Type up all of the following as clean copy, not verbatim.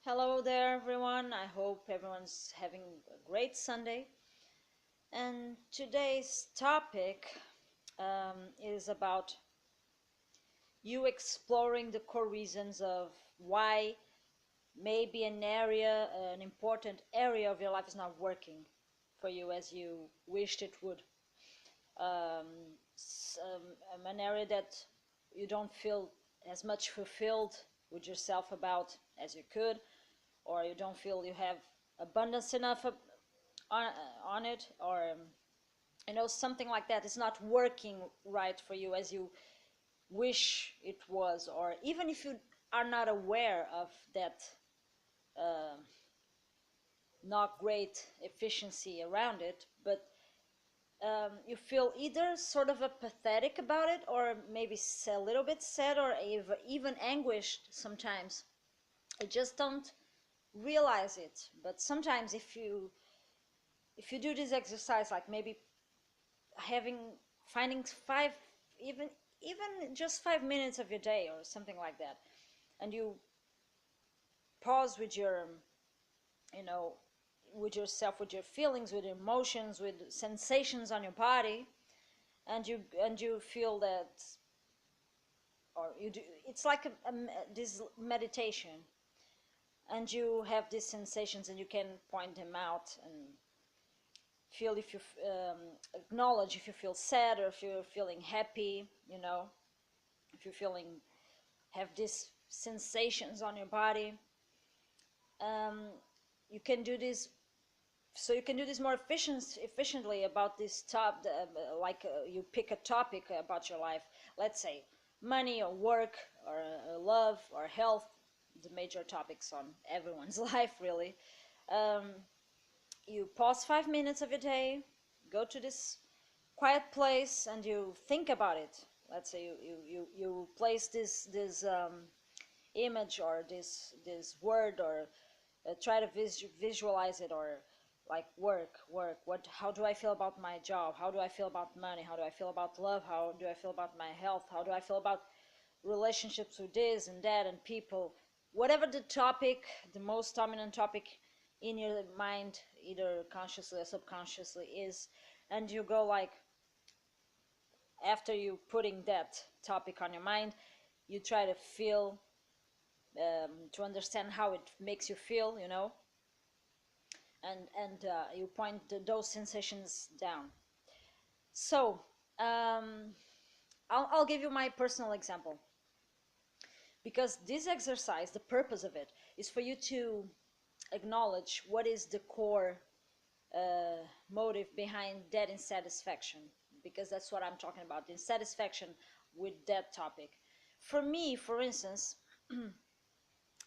Hello there, everyone. I hope everyone's having a great Sunday. And today's topic is about you exploring the core reasons of why maybe an important area of your life is not working for you as you wished it would. Um, an area that you don't feel as much fulfilled with yourself about as you could, or you don't feel you have abundance enough on, on it, or something like that is not working right for you as you wish it was, or even if you are not aware of that uh, not great efficiency around it, but you feel either sort of apathetic about it, or maybe a little bit sad, or even anguished sometimes. I just don't realize it. But sometimes if you do this exercise, like maybe having finding five, even just 5 minutes of your day or something like that, and you pause with your, you know with yourself, with your feelings, with your emotions, with sensations on your body, and you feel that, or you do, it's like this meditation, and you have these sensations and you can point them out and feel if you acknowledge if you feel sad or if you're feeling happy, if you're feeling, have these sensations on your body. um, you can do this, so you can do this more efficiently about this top, you pick a topic about your life, let's say money or work or love or health, the major topics on everyone's life really. um, you pause 5 minutes of your day, go to this quiet place, and you think about it. Let's say you place this image, or this word, or try to visualize it, or like work, what, how do I feel about my job, how do I feel about money, how do I feel about love, how do I feel about my health, how do I feel about relationships with this and that and people, whatever the topic, the most dominant topic in your mind, either consciously or subconsciously, is. And you go like, after you putting that topic on your mind, you try to feel, to understand how it makes you feel, and you point those sensations down. So I'll give you my personal example, because this exercise, the purpose of it is for you to acknowledge what is the core motive behind that insatisfaction, because that's what I'm talking about, the insatisfaction with that topic. For me, for instance,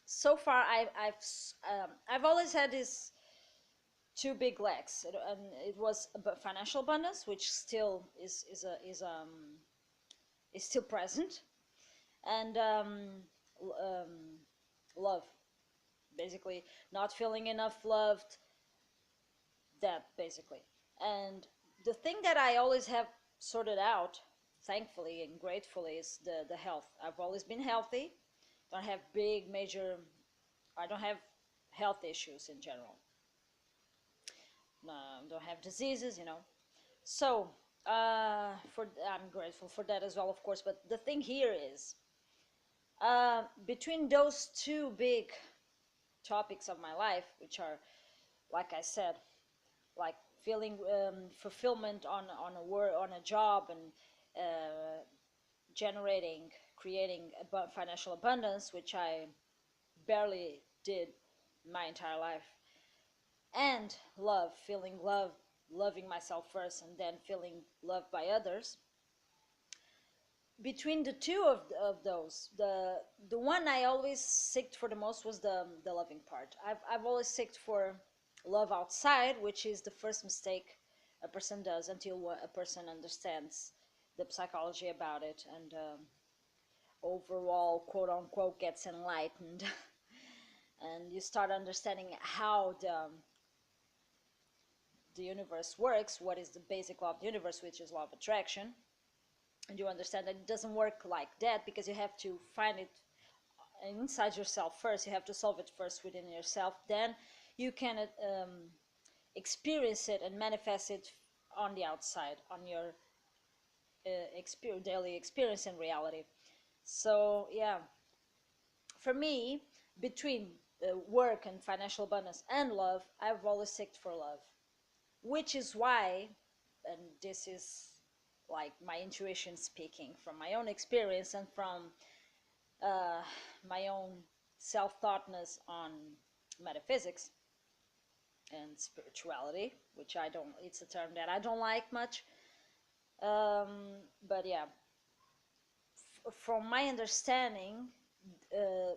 so far I've always had this two big legs, and it was financial abundance, which still is still present, and love, basically not feeling enough loved, that basically. And the thing that I always have sorted out, thankfully and gratefully, is the health. I've always been healthy, don't have big major, I don't have health issues in general, don't have diseases, so for I'm grateful for that as well, of course. But the thing here is, between those two big topics of my life, which are, like I said, like feeling fulfillment on a job, and uh, generating, creating financial abundance, which I barely did my entire life, and love, feeling love, loving myself first, and then feeling loved by others. Between the two of those, the one I always seeked for the most was the loving part. I've always seeked for love outside, which is the first mistake a person does until a person understands the psychology about it, and overall, quote unquote, gets enlightened. And you start understanding how the universe works, what is the basic law of the universe, which is law of attraction. And you understand that it doesn't work like that, because you have to find it inside yourself first. You have to solve it first within yourself. Then you can experience it and manifest it on the outside, on your daily experience in reality. So yeah, for me, between work and financial abundance and love, I've always seeked for love, which is why, and this is like my intuition speaking from my own experience and from uh, my own self-thoughtness on metaphysics and spirituality, which I don't, it's a term that I don't like much. But yeah, from my understanding, uh,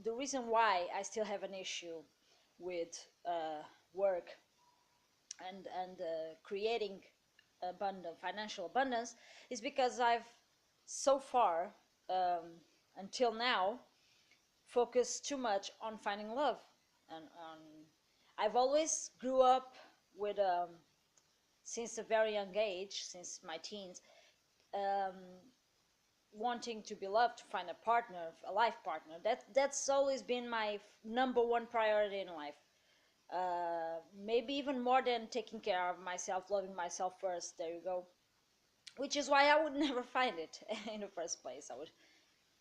the reason why I still have an issue with work and creating abundant financial abundance is because I've so far um, until now focused too much on finding love, and on I've always grew up with since a very young age, since my teens, um, wanting to be loved, to find a partner, a life partner. That's always been my number one priority in life. Maybe even more than taking care of myself, loving myself first. There you go. Which is why I would never find it in the first place. I would,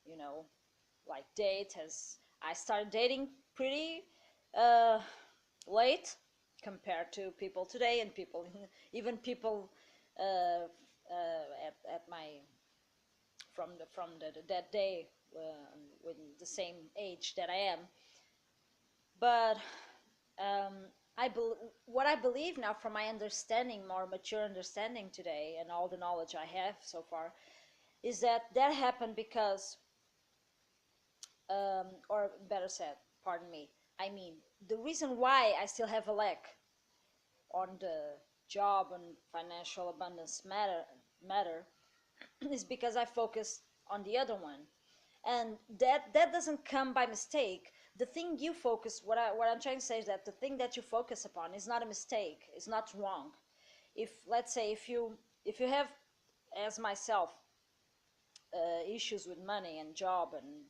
you know, like date as I started dating pretty uh, late compared to people today, and people, even people at my from that day with the same age that I am. But um, what I believe now, from my understanding, more mature understanding today, and all the knowledge I have so far, is that that happened because, or better said, pardon me, I mean, the reason why I still have a lack on the job and financial abundance matter is because I focus on the other one, and that doesn't come by mistake. The thing you focus, what I'm trying to say is that the thing that you focus upon is not a mistake. It's not wrong. If, let's say, if you have, as myself, issues with money and job, and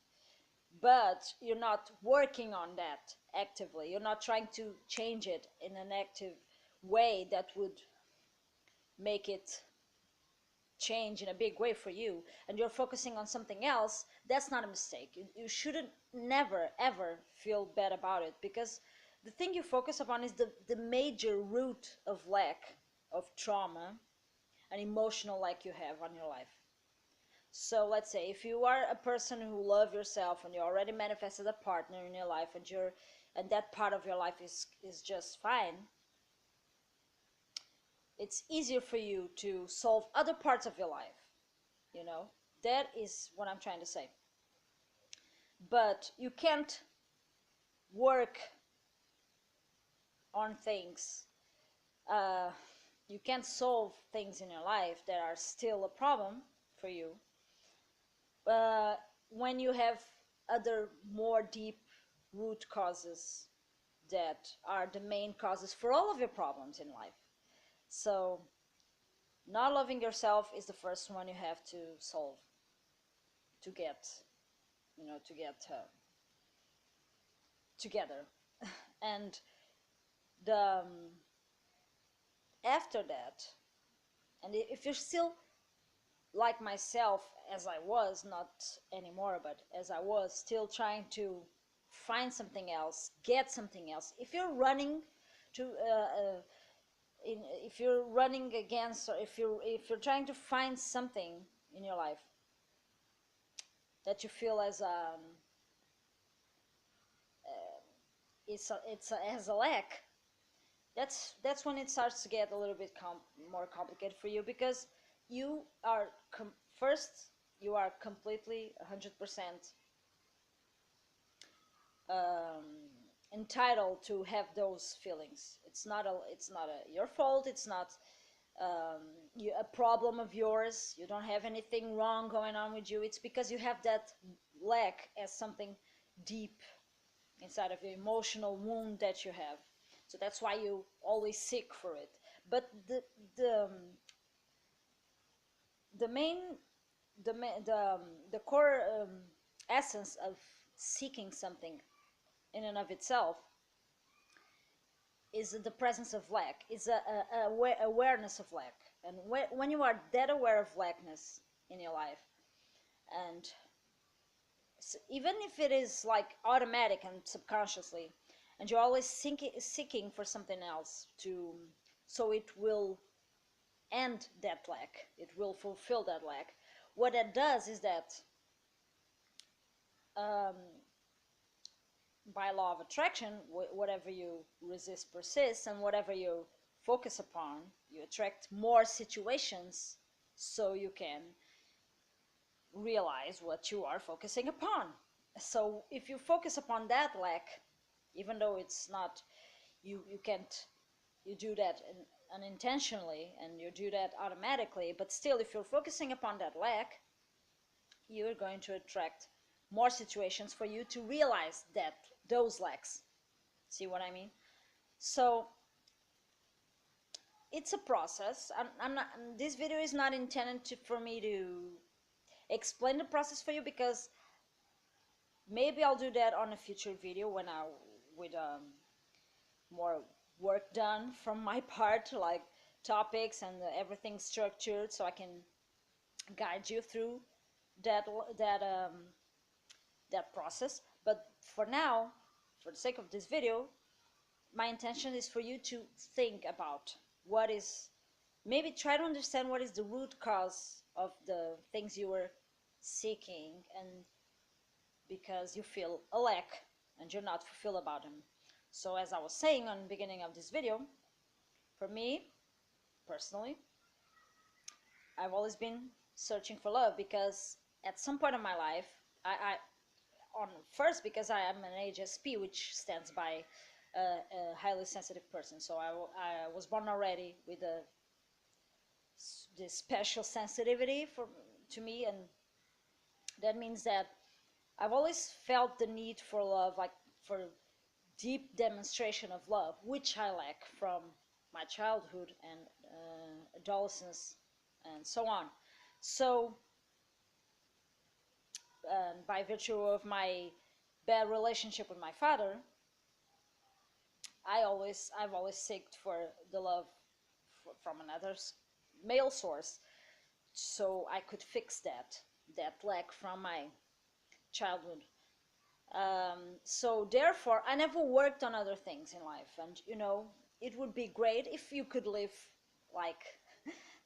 but you're not working on that actively, you're not trying to change it in an active way that would make it change in a big way for you, and you're focusing on something else, that's not a mistake. You shouldn't never ever feel bad about it, because the thing you focus upon is the major root of lack, of trauma and emotional lack you have on your life. So let's say if you are a person who love yourself and you already manifested a partner in your life, and that part of your life is just fine, it's easier for you to solve other parts of your life, you know. That is what I'm trying to say. But you can't work on things, uh, you can't solve things in your life that are still a problem for you, uh, when you have other more deep root causes that are the main causes for all of your problems in life. So not loving yourself is the first one you have to solve, to get, to get together. And the after that, and if you're still like myself, as I was, not anymore, but as I was, still trying to find something else, get something else, if you're running to if you're running against, or if you're trying to find something in your life that you feel as as a lack, that's when it starts to get a little bit more complicated for you, because you are first, you are completely 100% um, entitled to have those feelings. It's not your fault. It's not um, a problem of yours. You don't have anything wrong going on with you. It's because you have that lack as something deep inside of your emotional wound that you have. So that's why you always seek for it. But the main the core essence of seeking something in and of itself is the presence of lack, is a awareness of lack. And when you are that aware of lackness in your life, and even if it is like automatic and subconsciously, and you're always seeking for something else to, so it will end that lack, it will fulfill that lack. What that does is that, um, by law of attraction, whatever you resist persists, and whatever you focus upon, you attract more situations, so you can realize what you are focusing upon. So if you focus upon that lack, even though it's not, you can't, you do that unintentionally and you do that automatically, but still, if you're focusing upon that lack, you're going to attract more situations for you to realize that those lacks. See what I mean? So it's a process. I'm not. This video is not intended for me to explain the process for you, because maybe I'll do that on a future video when I with more work done from my part, like topics and everything structured, so I can guide you through that that um, that process. But for now, for the sake of this video, my intention is for you to think about what is, maybe try to understand what is the root cause of the things you were seeking, and because you feel a lack and you're not fulfilled about them. So as I was saying on the beginning of this video, for me personally, I've always been searching for love, because at some point in my life, on first, because I am an HSP, which stands by a highly sensitive person. So I was born already with this special sensitivity to me, and that means that I've always felt the need for love, like for deep demonstration of love, which I lack from my childhood and adolescence and so on. So, by virtue of my bad relationship with my father, I've always seeked for the love from another male source, so I could fix that lack from my childhood. So therefore, I never worked on other things in life, and it would be great if you could live like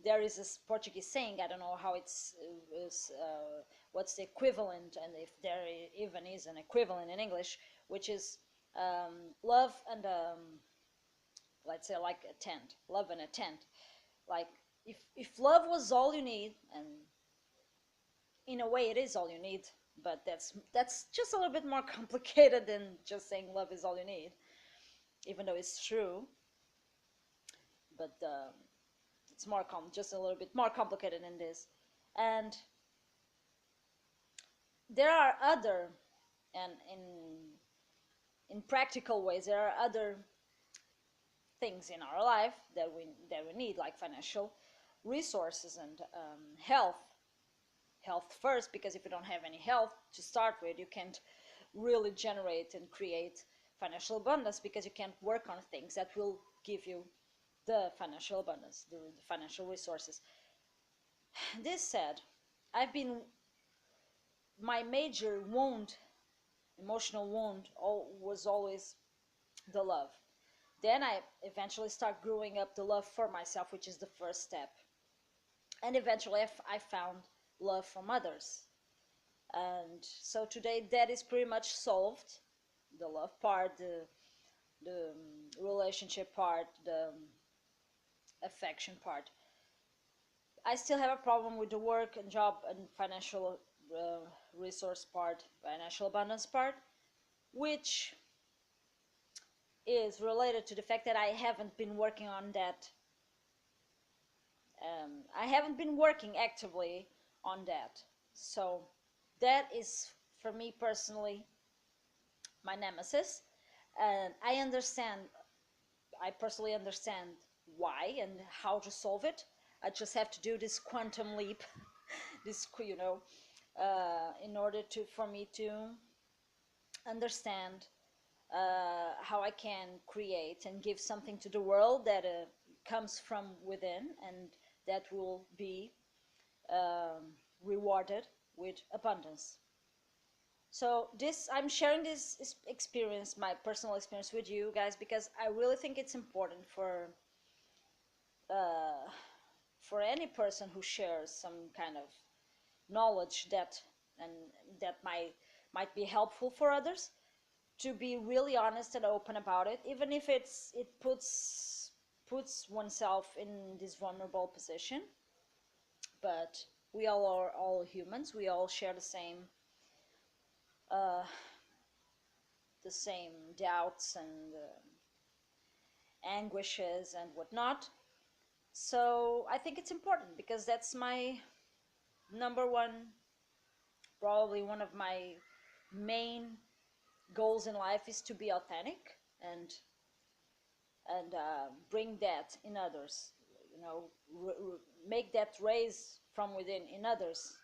there is this Portuguese saying. I don't know how what's the equivalent, and if there even is an equivalent in English, which is love and let's say like a tent, love and a tent. Like if love was all you need, and in a way it is all you need, but that's just a little bit more complicated than just saying love is all you need, even though it's true. But it's more just a little bit more complicated than this. And there are other, and in practical ways, there are other things in our life that we need, like financial resources and health first, because if you don't have any health to start with, you can't really generate and create financial abundance, because you can't work on things that will give you the financial abundance, the financial resources. This said, my major wound, emotional wound, was always the love. Then I eventually start growing up the love for myself, which is the first step. And eventually I found love from others. And so today that is pretty much solved. The love part, the relationship part, the affection part. I still have a problem with the work and job and financial resource part, financial abundance part, which is related to the fact that I haven't been working on that. I haven't been working actively on that. So that is, for me personally, my nemesis. And I personally understand why and how to solve it. I just have to do this quantum leap, this, in order for me to understand how I can create and give something to the world that comes from within, and that will be rewarded with abundance. So this, I'm sharing this experience, my personal experience, with you guys, because I really think it's important uh, for any person who shares some kind of knowledge that and that might be helpful for others, to be really honest and open about it, even if it puts oneself in this vulnerable position. But we all are all humans. We all share uh, the same doubts and anguishes and whatnot. So I think it's important, because that's my number one, probably one of my main goals in life, is to be authentic and bring that in others. You know, make that raise from within in others,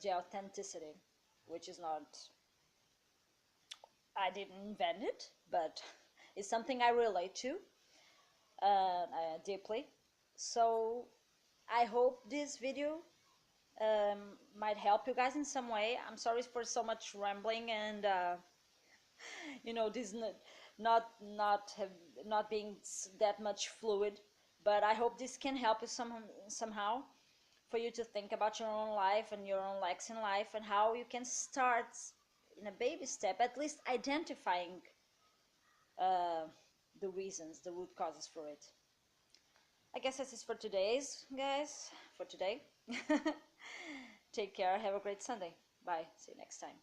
the authenticity, which is not, I didn't invent it, but it's something I relate to deeply. So I hope this video might help you guys in some way. I'm sorry for so much rambling and this not have not being that much fluid, but I hope this can help you somehow, for you to think about your own life and your own lacks in life, and how you can start in a baby step, at least identifying uh, the reasons, the root causes for it. I guess this is for today's, guys, for today. Take care, have a great Sunday. Bye, see you next time.